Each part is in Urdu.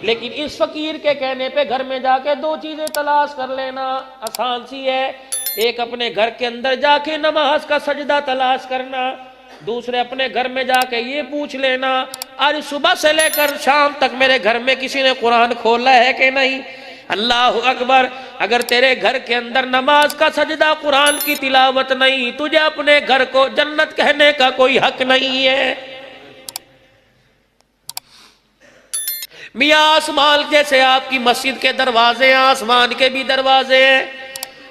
لیکن اس فقیر کے کہنے پہ گھر میں جا کے دو چیزیں تلاش کر لینا آسان سی ہے. ایک اپنے گھر کے اندر جا کے نماز کا سجدہ تلاش کرنا، دوسرے اپنے گھر میں جا کے یہ پوچھ لینا آج صبح سے لے کر شام تک میرے گھر میں کسی نے قرآن کھولا ہے کہ نہیں. اللہ اکبر. اگر تیرے گھر کے اندر نماز کا سجدہ قرآن کی تلاوت نہیں، تجھے اپنے گھر کو جنت کہنے کا کوئی حق نہیں ہے. میاں آسمان جیسے آپ کی مسجد کے دروازے ہیں، آسمان کے بھی دروازے ہیں،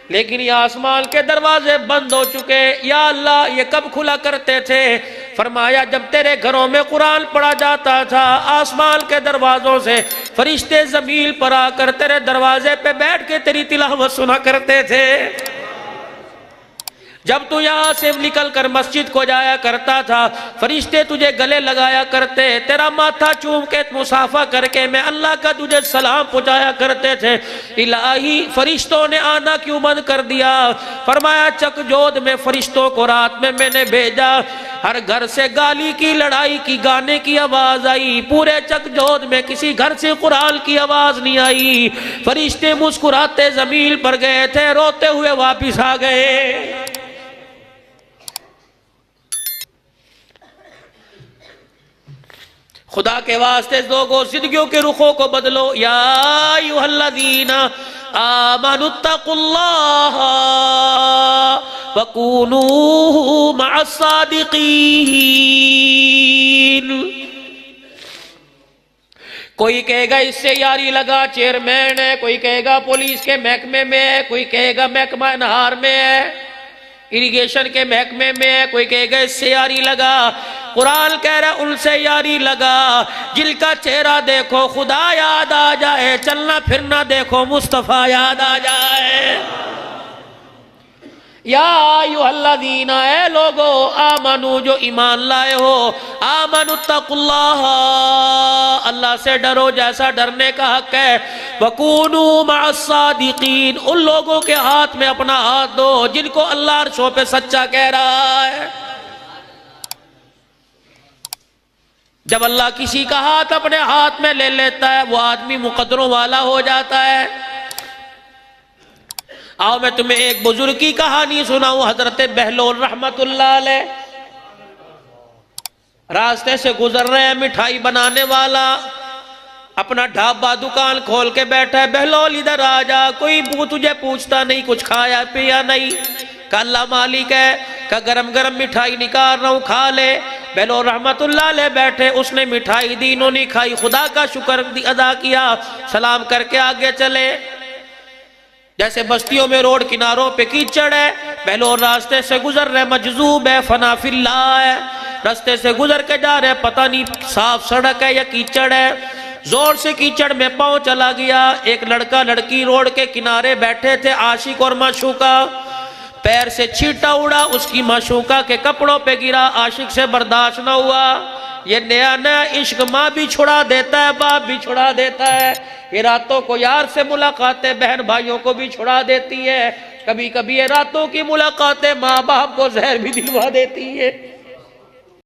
لیکن یہ آسمان کے دروازے بند ہو چکے. یا اللہ یہ کب کھلا کرتے تھے؟ فرمایا جب تیرے گھروں میں قرآن پڑھا جاتا تھا آسمان کے دروازوں سے فرشتے زمین پر آ کر تیرے دروازے پہ بیٹھ کے تیری تلاوت سنا کرتے تھے. جب تو یہاں سے نکل کر مسجد کو جایا کرتا تھا فرشتے تجھے گلے لگایا کرتے، تیرا ماتھا چوم کے مصافحہ کر کے میں اللہ کا تجھے سلام پہنچایا کرتے تھے. الہی فرشتوں نے آنا کیوں بند کر دیا؟ فرمایا چک جود میں فرشتوں کو رات میں نے بھیجا، ہر گھر سے گالی کی لڑائی کی گانے کی آواز آئی، پورے چک جود میں کسی گھر سے قرآن کی آواز نہیں آئی. فرشتے مسکراتے زمین پر گئے تھے، روتے ہوئے واپس آ گئے. خدا کے واسطے لوگوں زندگیوں کے رخوں کو بدلو. یا ایھا الذین آمنوا اتقوا اللہ وکونوا مع الصادقین. کوئی کہے گا اس سے یاری لگا چیئرمین ہے، کوئی کہے گا پولیس کے محکمے میں ہے، کوئی کہے گا محکمہ نہار میں ہے، اریگیشن کے محکمے میں ہے، کوئی کہے گا اس سے یاری لگا. قرآن کہہ رہا ہے ان سے یاری لگا جن کا چہرہ دیکھو خدا یاد آ جائے، چلنا پھرنا دیکھو مصطفیٰ یاد آ جائے. یا ایھا الذین، اے لوگو آمنو جو ایمان لائے ہو، آمنوا اتقوا اللہ، اللہ سے ڈرو جیسا ڈرنے کا حق ہے. وکونوا مع الصادقین، ان لوگوں کے ہاتھ میں اپنا ہاتھ دو جن کو اللہ عرشوں پہ سچا کہہ رہا ہے. جب اللہ کسی کا ہاتھ اپنے ہاتھ میں لے لیتا ہے وہ آدمی مقدروں والا ہو جاتا ہے. آؤ میں تمہیں ایک بزرگ کی کہانی سناؤں. حضرت بہلول رحمت اللہ علیہ راستے سے گزر رہے ہیں، مٹھائی بنانے والا اپنا ڈھابا دکان کھول کے بیٹھا ہے. بہلول ادھر آ جا، کوئی تجھے پوچھتا نہیں کچھ کھایا پیا نہیں. کہ اللہ مالک ہے، کہ گرم گرم مٹھائی نکال رہا ہوں کھا لے. بہلول رحمت اللہ علیہ بیٹھے، اس نے مٹھائی دی، انہوں نے کھائی، خدا کا شکر ادا کیا، سلام کر کے آگے چلے. جیسے بستیوں میں روڈ کناروں پہ کیچڑ ہے، بہلول راستے سے گزر رہے، مجذوب ہے، فنا فی اللہ ہے، راستے سے گزر کے جا رہے، پتہ نہیں صاف سڑک ہے یا کیچڑ ہے. زور سے کیچڑ میں پاؤں چلا گیا. ایک لڑکا لڑکی روڈ کے کنارے بیٹھے تھے، عاشق اور معشوقہ، پیر سے چھینٹا اڑا، اس کی معشوقہ کے کپڑوں پہ گرا، عاشق سے برداشت نہ ہوا. یہ نیا نیا عشق ماں بھی چھڑا دیتا ہے، باپ بھی چھڑا دیتا ہے. یہ راتوں کو یار سے ملاقاتیں بہن بھائیوں کو بھی چھڑا دیتی ہے. کبھی کبھی یہ راتوں کی ملاقاتیں ماں باپ کو زہر بھی دلوا دیتی ہے.